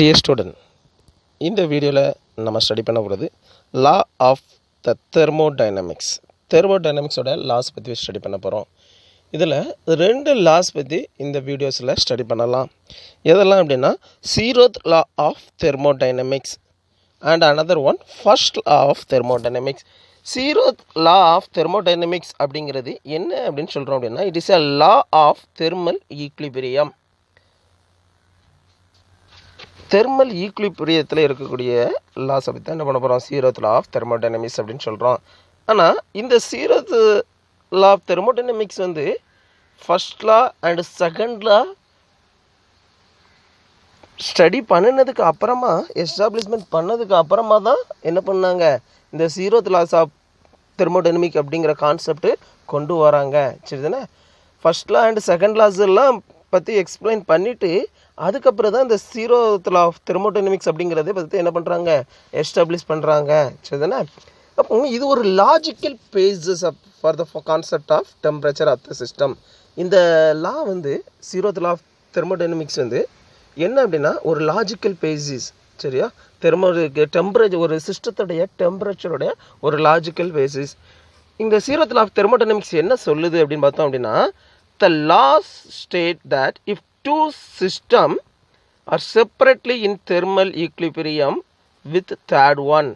Dear student, இந்த வீடியோவில் நம்ம ஸ்டடி பண்ண போகிறது லா ஆஃப் த தெர்மோடைனமிக்ஸோட லாஸ் பற்றி ஸ்டடி பண்ண போகிறோம். இதில் ரெண்டு லாஸ் பற்றி இந்த வீடியோஸில் ஸ்டடி பண்ணலாம். எதெல்லாம் அப்படின்னா zeroth law of thermodynamics and another one first law of thermodynamics. Zeroth law of thermodynamics அப்படிங்கிறது என்ன அப்படின்னு சொல்கிறோம் அப்படின்னா it is a law of thermal equilibrium. Thermal ஈக்குலிபிரியத்தில் இருக்கக்கூடிய லாஸை பற்றி தான் என்ன பண்ண போகிறோம், ஜீரோத் லா ஆஃப் தெர்மோடைனமிக்ஸ் அப்படின்னு சொல்கிறோம். ஆனால் இந்த ஜீரோத் லா ஆஃப் தெர்மோடைனமிக்ஸ் வந்து first law and second law study பண்ணினதுக்கு அப்புறமா எஸ்டாப்ளிஷ்மெண்ட் பண்ணதுக்கு அப்புறமா தான் என்ன பண்ணாங்க, இந்த ஜீரோத் லாஸ் ஆஃப் தெர்மோடைனமிக் அப்படிங்கிற கான்செப்ட் கொண்டு வராங்க. சரி தானே, first law and second laws எல்லாம் பற்றி எக்ஸ்பிளைன் பண்ணிவிட்டு அதுக்கப்புறம் தான் இந்த ஜீரோத் லா ஆஃப் தெர்மோடைனமிக்ஸ் அப்படிங்கிறத பற்றி என்ன பண்ணுறாங்க, எஸ்டாப்ளிஷ் பண்ணுறாங்க. சரி தானே, அப்போ இது ஒரு logical bases for the concept of temperature of the system. இந்த லா வந்து ஜீரோத் லா ஆஃப் தெர்மோடைனமிக்ஸ் வந்து என்ன அப்படின்னா ஒரு லாஜிக்கல் பேசிஸ். சரியா, டெம்பரேச்சர் ஒரு சிஸ்டத்துடைய டெம்பரேச்சருடைய ஒரு லாஜிக்கல் பேசிஸ். இந்த ஜீரோத் லா ஆஃப் தெர்மோடைனமிக்ஸ் என்ன சொல்லுது அப்படின்னு பார்த்தோம் அப்படின்னா the laws state that if two systems are separately in thermal equilibrium with third one,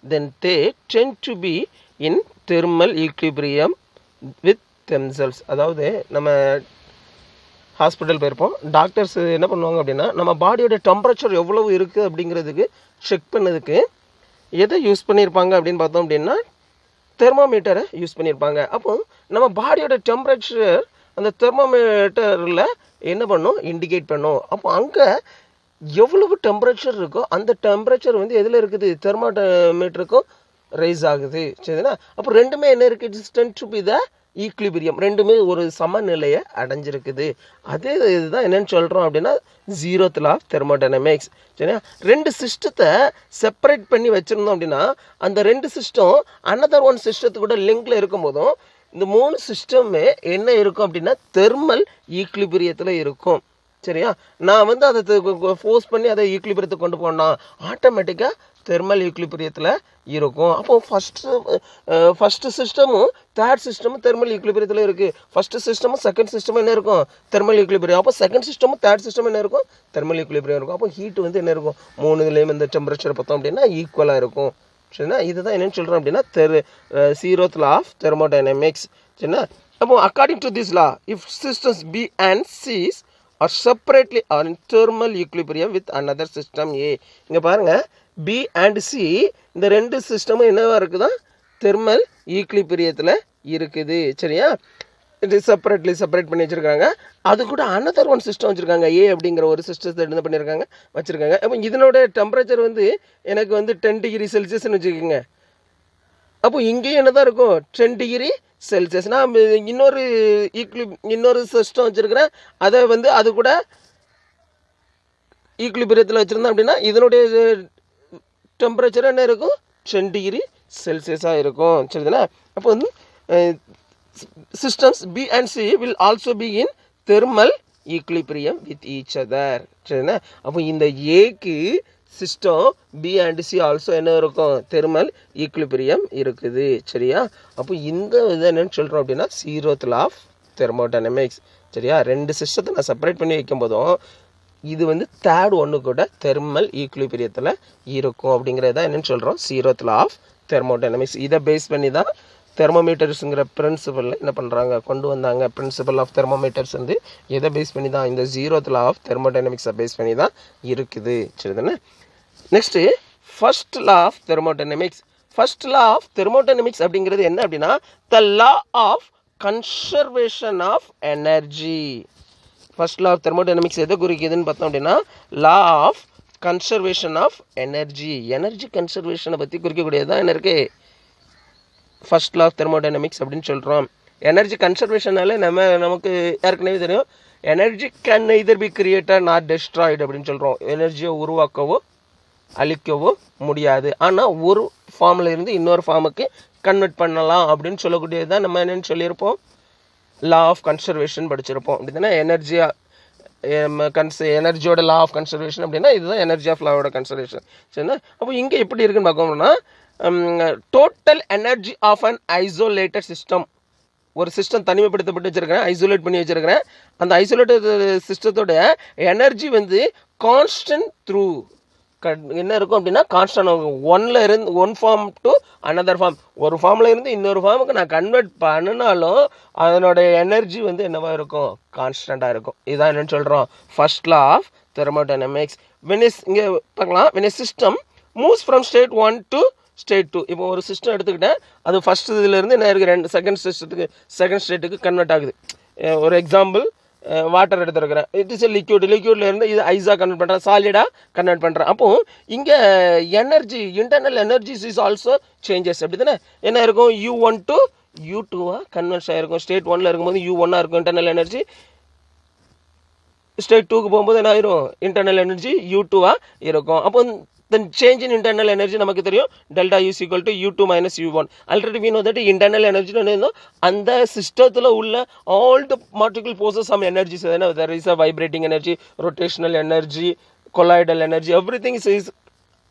then they tend to be in thermal equilibrium with themselves. அதாவது நம்ம hospital போயிருப்போம், doctors என்ன பண்ணுவாங்க அப்படின்னா நம்ம பாடியோட டெம்பரேச்சர் எவ்வளவு இருக்குது அப்படிங்கிறதுக்கு செக் பண்ணதுக்கு எதை யூஸ் பண்ணியிருப்பாங்க அப்படின்னு பார்த்தோம் அப்படின்னா தெர்மோமீட்டரை யூஸ் பண்ணியிருப்பாங்க. அப்போ நம்ம பாடியோட டெம்பரேச்சர் அந்த தெர்மோமீட்டரில் என்ன பண்ணும், இண்டிகேட் பண்ணும். அப்போ அங்கே எவ்வளவு டெம்பரேச்சர் இருக்கோ அந்த டெம்பரேச்சர் வந்து எதில் இருக்குது, தெர்மோமீட்டருக்கும் ரைஸ் ஆகுது. சரிங்களா, அப்போ ரெண்டுமே என்ன இருக்குது, distance to be the equilibrium, ரெண்டுமே ஒரு சமநிலையை அடைஞ்சிருக்குது. அதே இதுதான் என்னென்னு சொல்கிறோம் அப்படின்னா ஜீரோத் லா ஆஃப் தெர்மோடைனமிக்ஸ். சரியா, ரெண்டு சிஸ்டத்தை செப்பரேட் பண்ணி வச்சுருந்தோம் அப்படின்னா அந்த ரெண்டு சிஸ்டம் அனதர் ஒன் சிஸ்டத்து கூட லிங்கில் இருக்கும் போதும் இந்த மூணு சிஸ்டமே என்ன இருக்கும் அப்படின்னா தெர்மல் ஈக்குலிபிரியத்தில் இருக்கும். சரியா, நான் வந்து அதை ஃபோர்ஸ் பண்ணி அதை ஈக்குலிபிரியத்துக்கு கொண்டு போனால் ஆட்டோமேட்டிக்காக தெர்மல் ஈக்குலிபிரியத்தில் இருக்கும். அப்போ ஃபஸ்ட்டு சிஸ்டமும் தேர்ட் சிஸ்டமும் தெர்மல் ஈக்குலிபிரியத்தில் இருக்குது. ஃபஸ்ட்டு சிஸ்டமும் செகண்ட் சிஸ்டமும் என்ன இருக்கும், தெர்மல் ஈக்குலிபிரியம். அப்போ செகண்ட் சிஸ்டமும் தேர்ட் சிஸ்டமும் என்ன இருக்கும், தெர்மல் ஈக்குலிபிரியம் இருக்கும். அப்போ ஹீட் வந்து என்ன இருக்கும், மூணுலேயும் இந்த டெம்பரேச்சர் பார்த்தோம் அப்படின்னா ஈக்குவலாக இருக்கும். சரிண்ணா, இதுதான் என்னென்னு சொல்கிறோம் அப்படின்னா ஜீரோத் லா ஆஃப் தெர்மோடைனமிக்ஸ். சரிண்ணா, அப்போ according to this law if systems B and C are separately are in thermal equilibrium with another system A. இங்கே பாருங்கள், பி அண்ட் சி இந்த ரெண்டு சிஸ்டமும் என்னவா இருக்குதா, தெர்மல் ஈக்குலிபிரியத்தில் இருக்குது. சரியா, இது செப்பரேட் பண்ணி வச்சுருக்காங்க. அது கூட another ஒன் சிஸ்டம் வச்சுருக்காங்க, ஏ அப்படிங்கிற ஒரு சிஸ்டத்தை என்ன பண்ணியிருக்காங்க வச்சுருக்காங்க. அப்போ இதனோட டெம்பரேச்சர் வந்து எனக்கு வந்து 10 டிகிரி செல்சியஸ்ன்னு வச்சுக்கோங்க. அப்போ இங்கேயும் என்ன தான் இருக்கும், 10 டிகிரி செல்சியஸ். நான் இன்னொரு சிஸ்டம் வச்சுருக்கிறேன், அதை வந்து அது கூட ஈக்குலிபிரியத்தில் வச்சுருந்தேன் அப்படின்னா இதனுடைய டெம்பரேச்சர் என்ன இருக்கும், 10 டிகிரி செல்சியஸாக இருக்கும். சரிதானே, அப்போ வந்து systems B and C will also be in thermal equilibrium with each other. சரிண்ணா, அப்போ இந்த ஏக்கு system B and C also என்ன இருக்கும், தெர்மல் ஈக்குலிபிரியம் இருக்குது. சரியா, அப்போ இந்த இது என்னன்னு சொல்கிறோம் அப்படின்னா ஜீரோத் லா ஆஃப் தெர்மோடைனமிக்ஸ். சரியா, ரெண்டு சிஸ்டத்தை நான் செப்பரேட் பண்ணி வைக்கும் போதும் இது வந்து தேர்ட் ஒன்று கூட தெர்மல் ஈக்குலிபிரியத்தில் இருக்கும் அப்படிங்கிறது தான் என்னென்னு சொல்கிறோம் ஜீரோத் லா ஆஃப் தெர்மோடைனமிக்ஸ். இதை பேஸ் பண்ணி தான் தெர்மோமீட்டர்ஸுங்கிற பிரின்சிபல் என்ன பண்ணுறாங்க, கொண்டு வந்தாங்க. பிரின்சிபல் ஆஃப் தெர்மோமீட்டர்ஸ் வந்து எதை பேஸ் பண்ணி தான், இந்த ஜீரோத் லா ஆஃப் தெர்மோடைனமிக்ஸை பேஸ் பண்ணி தான் இருக்குது. சரி தானே, next first law of thermodynamics. First law of thermodynamics அப்படிங்கிறது என்ன அப்படின்னா the law of conservation of energy. First law of thermodynamics எதை குறிக்குதுன்னு பார்த்தோம் அப்படின்னா law of conservation of energy. Energy கன்சர்வேஷனை பற்றி குறிக்கக்கூடியது தான் என்ன இருக்குது, ஃபர்ஸ்ட் லா ஆஃப் தெர்மோடைனமிக்ஸ் அப்படின்னு சொல்கிறோம். எனர்ஜி கன்சர்வேஷனால நமக்கு ஏற்கனவே தெரியும், energy can neither be created not destroyed அப்படின்னு சொல்கிறோம். எனர்ஜியை உருவாக்கவோ அழிக்கவோ முடியாது, ஆனால் ஒரு ஃபார்மில் இருந்து இன்னொரு ஃபார்முக்கு கன்வெர்ட் பண்ணலாம் அப்படின்னு சொல்லக்கூடியது தான் நம்ம என்னென்னு சொல்லியிருப்போம், லா ஆஃப் கன்சர்வேஷன் படிச்சிருப்போம். அப்படி தானே, எனர்ஜியோட லா ஆஃப் கன்சர்வேஷன் அப்படின்னா இதுதான் எனர்ஜி ஆஃப் லாவோட கன்சர்வேஷன். சரிங்களா? அப்போ இங்கே எப்படி இருக்குன்னு பார்க்கணும்னா total energy of an isolated system. ஒரு சிஸ்டம் தனிமைப்படுத்தப்பட்டு வச்சிருக்கிறேன், ஐசோலேட் பண்ணி வச்சிருக்கிறேன். அந்த ஐசோலேட்டட் சிஸ்டத்தோட எனர்ஜி வந்து கான்ஸ்டன்ட் த்ரூ என்ன இருக்கும் அப்படின்னா கான்ஸ்டன்ட் ஆகும். One form to another form. ஒரு ஃபார்மில் இருந்து இன்னொரு ஃபார்முக்கு நான் கன்வெர்ட் பண்ணினாலும் அதனோட எனர்ஜி வந்து என்னவா இருக்கும்? கான்ஸ்டண்ட்டாக இருக்கும். இதுதான் என்னன்னு சொல்கிறோம், ஃபர்ஸ்ட் லா ஆஃப் தெர்மோடைனமிக்ஸ். இங்கே பார்க்கலாம், when a system moves from state 1 to state 2. இப்போ ஒரு சிஸ்டம் எடுத்துக்கிட்டேன், அது ஃபர்ஸ்ட் இதுலேருந்து என்ன இருக்குது செகண்ட் ஸ்டேட்டுக்கு கன்வெர்ட் ஆகுது. ஒரு எக்ஸாம்பிள், வாட்டர் எடுத்துருக்கிறேன். இட் இஸ் லிக்யூட்ல இருந்து இது ஐஸாக கன்வெர்ட் பண்ணுறேன், சாலிடாக கன்வெர்ட் பண்ணுறேன். அப்போ இங்கே energy, internal energies is also changes. அப்படி தானே என்ன இருக்கும்? U1 to U2 கன்வெர்ட் ஆகிருக்கும். ஸ்டேட் 1ல் இருக்கும்போது U1 இருக்கும் இன்டர்னல் எனர்ஜி, ஸ்டேட் 2க்கு போகும்போது என்ன ஆயிரும்? இன்டர்னல் எனர்ஜி U2 இருக்கும். அப்போ then change in internal energy நமக்கு தெரியும், delta U is equal to U2 minus U1. Already we know that internal energy அந்த சிஸ்டத்தில் உள்ள all the multiple forces some energies. There is a vibrating energy, rotational energy, colloidal energy, everything is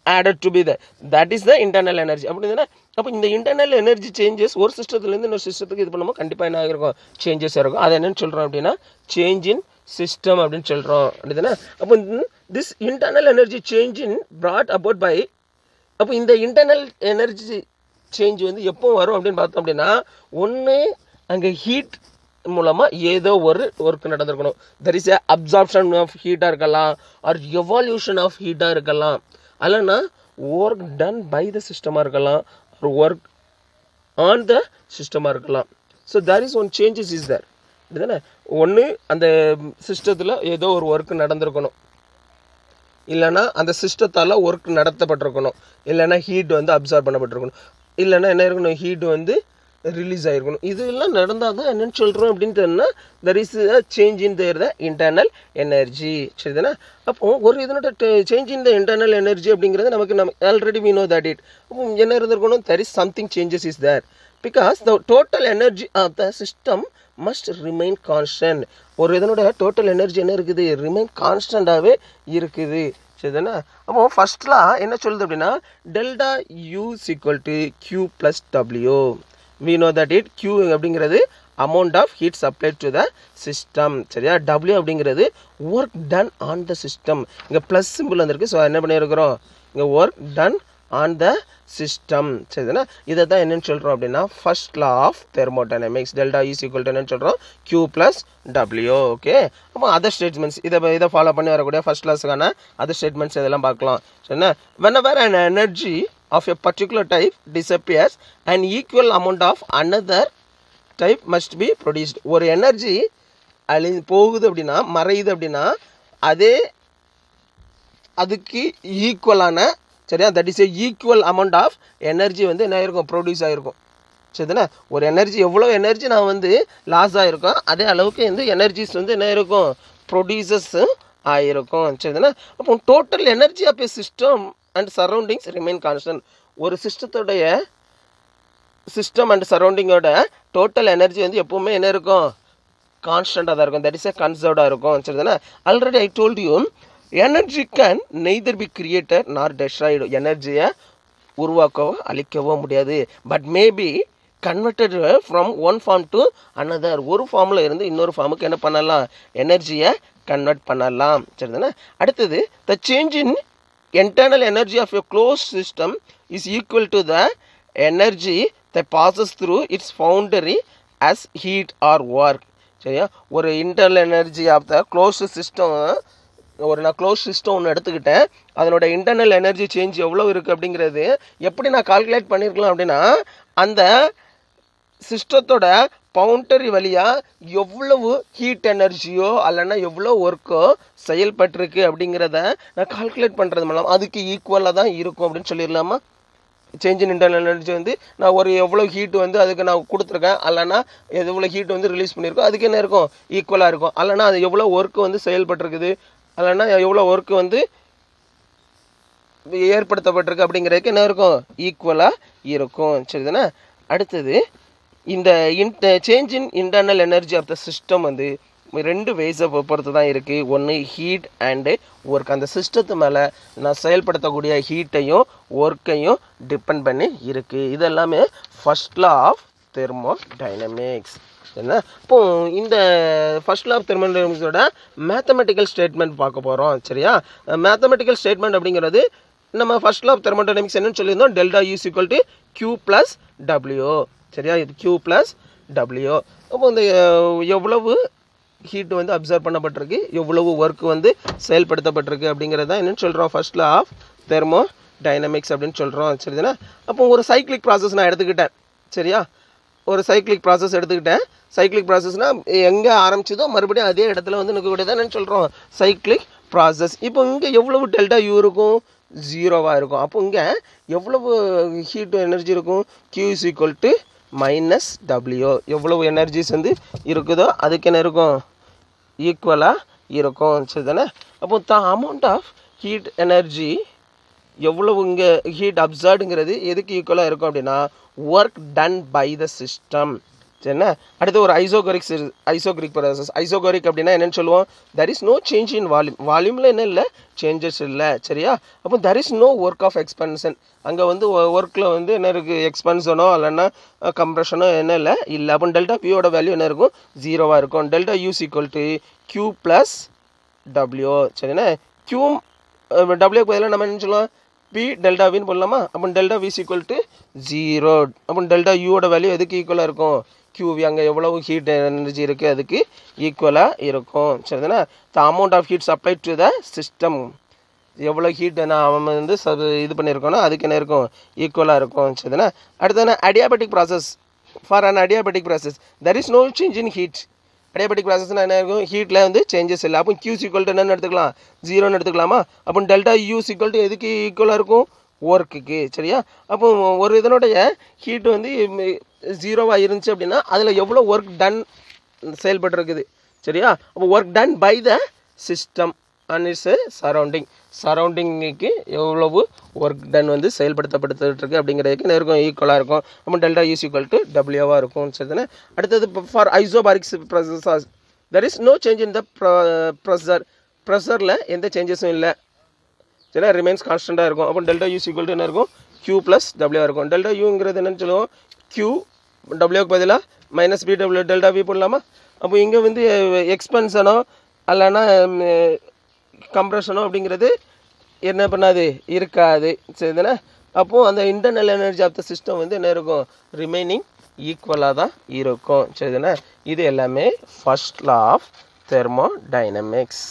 added to be there. That is the internal energy. அப்படின்னா அப்போ இந்த internal energy changes ஒரு சிஸ்டத்துலேருந்து இன்னொரு சிஸ்டத்துக்கு இது பண்ணும்போது கண்டிப்பாக என்ன ஆகிருக்கும்? சேஞ்சஸ் இருக்கும். அது என்னன்னு சொல்கிறோம் அப்படின்னா சேஞ்ச் இன் சிஸ்டம் அப்படின்னு சொல்கிறோம். அப்படிதானே? அப்போ this internal energy change in brought about by, அப்போ இந்த இன்டர்னல் எனர்ஜி சேஞ்ச் வந்து எப்போ வரும் அப்படின்னு பார்த்தோம் அப்படின்னா, ஒன்று அங்கே ஹீட் மூலமாக ஏதோ ஒரு ஒர்க் நடந்திருக்கணும். தெர் இஸ் அப்சார்ப்ஷன் ஆஃப் ஹீட்டாக இருக்கலாம், ஆர் எவால்யூஷன் ஆஃப் ஹீட்டாக இருக்கலாம், அல்லனா ஒர்க் டன் பை த சிஸ்டமாக இருக்கலாம், ஒரு ஒர்க் ஆன் த சிஸ்டமாக இருக்கலாம். So there is one changes is there. இதுதானே? ஒன்று அந்த சிஸ்டத்தில் ஏதோ ஒரு ஒர்க் நடந்திருக்கணும், இல்லைன்னா அந்த சிஸ்டத்தால் ஒர்க் நடத்தப்பட்டிருக்கணும், இல்லைன்னா ஹீட் வந்து அப்சார்ப் பண்ணப்பட்டிருக்கணும், இல்லைன்னா என்ன இருக்கணும்? ஹீட் வந்து ரிலீஸ் ஆகிருக்கணும். இதெல்லாம் நடந்தால் தான் என்னென்னு சொல்கிறோம் அப்படின்னு சொன்னால் there is a change in there the internal energy. சரிதானே? அப்போ ஒரு இதனோட change in the internal energy அப்படிங்கிறது நம்ம already we know that it. அப்போ என்ன இருந்திருக்கணும்? There is something changes is there because the total energy of the system must remain constant. ஒரு இதனோட டோட்டல் எனர்ஜி என்ன இருக்குது? ரிமைன் கான்ஸ்டண்ட்டாகவே இருக்குது. சரிதானே? அப்போ ஃபர்ஸ்ட்லாம் என்ன சொல்லுது அப்படின்னா delta U is equal to Q plus W. we know that it Q அப்படிங்கிறது amount of heat supplied to the system. சரியா? W அப்படிங்கிறது work done on the system. இங்கே ப்ளஸ் சிம்பிள் வந்திருக்கு. ஸோ என்ன பண்ணியிருக்கிறோம்? இங்கே work done on the system. சரிதானே? இதை தான் என்னன்னு சொல்கிறோம் அப்படின்னா first law of thermodynamics. Delta is equal to என்னன்னு சொல்கிறோம்? Q plus W. ஓகே. அப்போ அதர் ஸ்டேட்மெண்ட்ஸ் இதை ஃபாலோ பண்ணி வரக்கூடிய ஃபர்ஸ்ட் கிளாஸுக்கான அதர் ஸ்டேட்மெண்ட்ஸ் இதெல்லாம் பார்க்கலாம். சரிண்ணா? whenever an energy of a particular type disappears, an equal amount of another type must be produced. ஒரு எனர்ஜி போகுது அப்படின்னா, மறையுது அப்படின்னா, அதுக்கு ஈக்குவலான, சரியா, that is a equal amount of energy வந்து என்ன ஆயிருக்கும்? ப்ரொடியூஸ் ஆகிருக்கும். சரிதானே? ஒரு எனர்ஜி எவ்வளோ எனர்ஜி நான் வந்து லாஸ் ஆகிருக்கும், அதே அளவுக்கு வந்து எனர்ஜிஸ் வந்து என்ன இருக்கும்? ப்ரொடியூசர்ஸ் ஆகிருக்கும். சரிதானே? அப்போ total energy of a system and surroundings remain constant. ஒரு சிஸ்டத்தோடைய சிஸ்டம் அண்ட் சரௌண்டிங்கோட டோட்டல் எனர்ஜி வந்து எப்போவுமே என்ன இருக்கும்? கான்ஸ்டண்ட்டாக தான் இருக்கும். தட் இஸ் ஏ கன்சர்வ்டாக இருக்கும். சரிதானே? Already I told you energy can neither be created nor destroyed. எனர்ஜியை உருவாக்கவோ அழிக்கவோ முடியாது. But maybe converted from one form to another. ஒரு ஃபார்மில் இருந்து இன்னொரு ஃபார்முக்கு என்ன பண்ணலாம்? எனர்ஜியை கன்வெர்ட் பண்ணலாம். சரிதானே? அடுத்தது the change in internal energy of a closed system is equal to the energy that passes through its boundary as heat or work. சரியா? ஒரு internal energy of the closed system, நான் க்ளோஸ் சிஸ்டம் ஒன்று எடுத்துக்கிட்டேன், அதனோட internal energy change எவ்வளோ இருக்குது அப்படிங்கிறது எப்படி நான் கால்குலேட் பண்ணியிருக்கலாம் அப்படின்னா, அந்த சிஸ்டத்தோட பவுண்டரி வழியாக எவ்வளவு ஹீட் எனர்ஜியோ அல்லனா எவ்வளோ ஒர்க்கோ செயல்பட்டிருக்கு அப்படிங்கிறத நான் கால்குலேட் பண்ணுறது மூலம் அதுக்கு ஈக்குவலாக தான் இருக்கும் அப்படின்னு சொல்லிடலாமா? சேஞ்ச் இன் இன்டர்னல் எனர்ஜி வந்து நான் ஒரு எவ்வளோ ஹீட் வந்து அதுக்கு நான் கொடுத்துருக்கேன், அல்லனா எவ்வளோ ஹீட் வந்து ரிலீஸ் பண்ணியிருக்கோம், அதுக்கு என்ன இருக்கும்? ஈக்குவலாக இருக்கும். அல்லனா அது எவ்வளோ ஒர்க்கு வந்து செயல்பட்டிருக்குது, அல்லனா எவ்வளோ ஒர்க்கு வந்து ஏற்படுத்தப்பட்டிருக்கு அப்படிங்கிறதுக்கு என்ன இருக்கும்? ஈக்குவலாக இருக்கும். சரிதானே? அடுத்தது இந்த change in internal energy of the system வந்து ரெண்டு வேஸை பொறுத்து தான் இருக்குது. ஒன்று ஹீட் அண்டு ஒர்க். அந்த சிஸ்டத்து மேலே நான் செயல்படுத்தக்கூடிய ஹீட்டையும் ஒர்க்கையும் டிபெண்ட் பண்ணி இருக்குது. இது எல்லாமே ஃபர்ஸ்ட் லா ஆஃப் தெர்மோடைனமிக்ஸ். என்ன இப்போ இந்த ஃபர்ஸ்ட் லா ஆஃப் தெர்மோடைனமிக்ஸோட மேத்தமெட்டிக்கல் ஸ்டேட்மெண்ட் பார்க்க போகிறோம். சரியா? மேத்தமெட்டிக்கல் ஸ்டேட்மெண்ட் அப்படிங்கிறது நம்ம ஃபர்ஸ்ட் லா ஆஃப் தெர்மோடைனமிக்ஸ் என்னன்னு சொல்லியிருந்தோம், டெல்டா U = Q + W. சரியா? இது Q + W. அப்போ இந்த எவ்வளவு ஹீட் வந்து அப்சர்வ் பண்ணப்பட்டிருக்கு, எவ்வளவு ஒர்க் வந்து செயல்படுத்தப்பட்டிருக்கு அப்படிங்கிறது தான் என்னன்னு சொல்கிறோம், ஃபர்ஸ்ட் லா ஆஃப் தெர்மோடைனமிக்ஸ் அப்படின்னு சொல்கிறோம். சரிதானே? அப்போ ஒரு சைக்ளிக் ப்ராசஸ் நான் எடுத்துக்கிட்டேன். சரியா? ஒரு சைக்ளிக் ப்ராசஸ் எடுத்துக்கிட்டேன். சைக்ளிக் ப்ராசஸ்னால் எங்கே ஆரம்பிச்சதோ மறுபடியும் அதே இடத்துல வந்து நிற்கக்கூடியதான் என்னன்னு சொல்கிறோம், சைக்ளிக் ப்ராசஸ். இப்போ இங்கே எவ்வளவு டெல்டா U இருக்கும், 0வாக இருக்கும். அப்போ இங்கே எவ்வளவு ஹீட் எனர்ஜி இருக்கும், Q = -W. எவ்வளவு எனர்ஜிஸ் வந்து இருக்குதோ அதுக்கு என்ன இருக்கும், ஈக்குவலாக இருக்கும். சரிதானே? அப்போ அமௌண்ட் ஆஃப் ஹீட் எனர்ஜி எவ்வளவு இங்கே ஹீட் அப்சர்வ்டுங்கிறது எதுக்கு ஈக்குவலாக இருக்கும் அப்படின்னா, work done by the system. சரிண்ணா? அடுத்து ஒரு ஐசோகரிக் ப்ராசஸ். ஐசோகரிக் அப்படின்னா என்னென்னு சொல்லுவோம், there is no change in volume. வால்யூமில் என்ன இல்லை, சேஞ்சஸ் இல்லை. சரியா? அப்போ there is no work of expansion. அங்கே வந்து ஒர்க்கில் வந்து என்ன இருக்குது, எக்ஸ்பென்ஷனோ இல்லைன்னா கம்ப்ரெஷனோ என்ன இல்லை. அப்போ டெல்டா பியோட வேல்யூ என்ன இருக்கும், 0வாக இருக்கும். Delta U = Q + W. சரிண்ணா? Q W பதிலாக நம்ம என்ன சொல்லுவோம், P டெல்டா வின்னு போடலாமா? அப்போ டெல்டா V = 0. அப்போ டெல்டா யூவோட வேல்யூ எதுக்கு ஈக்குவலாக இருக்கும், QV. அங்கே எவ்வளவு ஹீட் எனர்ஜி இருக்குது அதுக்கு ஈக்குவலாக இருக்கும். சரிதானே? The amount of heat supply to the system, எவ்வளோ ஹீட் அவன் வந்து இது பண்ணியிருக்கோன்னா அதுக்கு என்ன இருக்கும், ஈக்குவலாக இருக்கும். சரிதானே? அடுத்தது adiabatic process. For an adiabatic process there is no change in heat. Adiabatic ப்ராசஸ்னால் என்ன இருக்கும், ஹீட்டில் வந்து சேஞ்சஸ் இல்லை. அப்போ Q = என்னன்னு எடுத்துக்கலாம், 0ன்னு எடுத்துக்கலாமா? அப்போ டெல்டா U = எதுக்கு ஈக்குவலாக இருக்கும், ஒர்க்குக்கு. சரியா? அப்போ ஒரு இதனுடைய ஹீட் வந்து 0வாக இருந்துச்சு அப்படின்னா அதில் எவ்வளோ ஒர்க் டன் செயல்பட்டுருக்குது. சரியா? அப்போ work done by the system and its சரௌண்டிங்க்கு எவ்வளவு ஒர்க் டன் வந்து செயல்படுத்தப்பட்டுருக்கு அப்படிங்கிறதுக்கு என்ன இருக்கும், ஈக்குவலாக இருக்கும். அப்போ டெல்டா U = W இருக்கும். சரிதானே? அடுத்தது for isobaric process there is no change in the ப்ரெஷரில் எந்த சேஞ்சஸும் இல்லை. சரியா? ரிமைன்ஸ் கான்ஸ்டண்ட்டாக இருக்கும். அப்போ டெல்டா U = என்ன இருக்கும், Q + W இருக்கும். டெல்டா யூங்கிறது என்னன்னு சொல்லுவோம், Q Wக்கு பதிலாக -BW டெல்டா V போடலாமா? அப்போ இங்கே வந்து எக்ஸ்பென்ஷனோ இல்லைன்னா கம்ப்ரெஷனோ அப்படிங்கிறது என்ன பண்ணாது, இருக்காது. சரிதானே? அப்போது அந்த internal energy of the system வந்து என்ன இருக்கும், ரிமைனிங் ஈக்குவலாக தான் இருக்கும். சரிதானே? இது எல்லாமே ஃபர்ஸ்ட் லா ஆஃப் தெர்மோடைனமிக்ஸ்.